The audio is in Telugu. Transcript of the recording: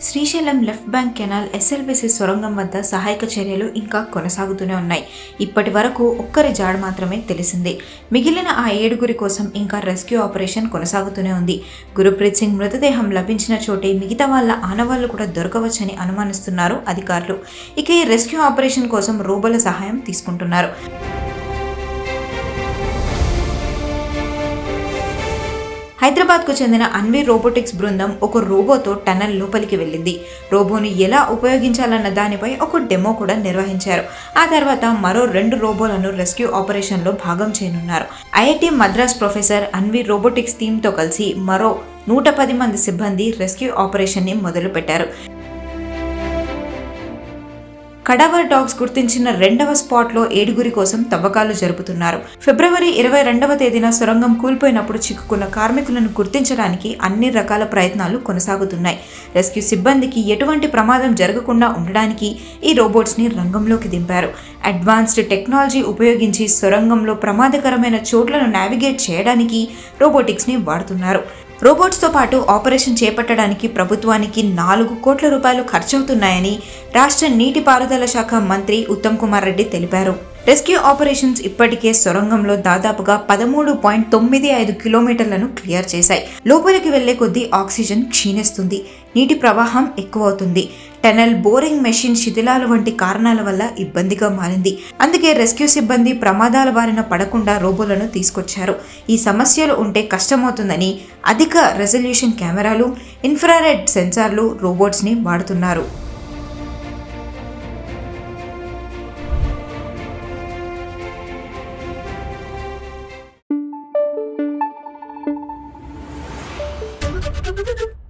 Srisailam left bank canal SLBC సొరంగం వద్ద సహాయక చర్యలు ఇంకా కొనసాగుతూనే ఉన్నాయి. ఇప్పటి వరకు ఒక్కరి జాడ మాత్రమే తెలిసింది. మిగిలిన ఆ 7గురి కోసం ఇంకా రెస్క్యూ ఆపరేషన్ కొనసాగుతూనే ఉంది. గురుప్రీత్ సింగ్ మృతదేహం లభించిన చోటే మిగతా వాళ్ళ ఆనవాళ్లు కూడా దొరకవచ్చని అనుమానిస్తున్నారు అధికారులు. ఇక ఈ రెస్క్యూ ఆపరేషన్ కోసం రోబోల సహాయం తీసుకుంటున్నారు. హైదరాబాద్కు చెందిన అన్వీ రోబోటిక్స్ బృందం ఒక రోబోతో టన్నెల్ లోపలికి వెళ్ళింది. రోబోను ఎలా ఉపయోగించాలన్న దానిపై ఒక డెమో కూడా నిర్వహించారు. ఆ తర్వాత మరో 2 రోబోలను రెస్క్యూ ఆపరేషన్లో భాగం చేయనున్నారు. IIT Madras professor Anvi robotics టీంతో కలిసి మరో 110 మంది సిబ్బంది రెస్క్యూ ఆపరేషన్ని మొదలుపెట్టారు. కడావర్ డాగ్స్ గుర్తించిన 2వ స్పాట్లో 7గురి కోసం తవ్వకాలు జరుపుతున్నారు. ఫిబ్రవరి 22వ తేదీన సొరంగం కూల్పోయినప్పుడు చిక్కుకున్న కార్మికులను గుర్తించడానికి అన్ని రకాల ప్రయత్నాలు కొనసాగుతున్నాయి. రెస్క్యూ సిబ్బందికి ఎటువంటి ప్రమాదం జరగకుండా ఉండడానికి ఈ రోబోట్స్ని రంగంలోకి దింపారు. అడ్వాన్స్డ్ టెక్నాలజీ ఉపయోగించి సొరంగంలో ప్రమాదకరమైన చోట్లను నావిగేట్ చేయడానికి రోబోటిక్స్ని వాడుతున్నారు. రోబోట్స్తో పాటు ఆపరేషన్ చేపట్టడానికి ప్రభుత్వానికి 4 కోట్ల రూపాయలు ఖర్చవుతున్నాయని రాష్ట్ర నీటిపారుదల శాఖ మంత్రి ఉత్తమ్ కుమార్ రెడ్డి తెలిపారు. రెస్క్యూ ఆపరేషన్స్ ఇప్పటికే సొరంగంలో దాదాపుగా 13.95 కిలోమీటర్లను క్లియర్ చేశాయి. లోపలికి వెళ్లే కొద్దీ ఆక్సిజన్ క్షీణిస్తుంది, నీటి ప్రవాహం ఎక్కువవుతుంది. టనల్ బోరింగ్ మెషిన్ శిథిలాలు వంటి కారణాల వల్ల ఇబ్బందిగా మారింది. అందుకే రెస్క్యూ సిబ్బంది ప్రమాదాల బారిన పడకుండా రోబోలను తీసుకొచ్చారు. ఈ సమస్యలు ఉంటే కష్టమవుతుందని అధిక రెజల్యూషన్ కెమెరాలు, ఇన్ఫ్రారెడ్ సెన్సార్లు రోబోట్స్ని వాడుతున్నారు. Thank you.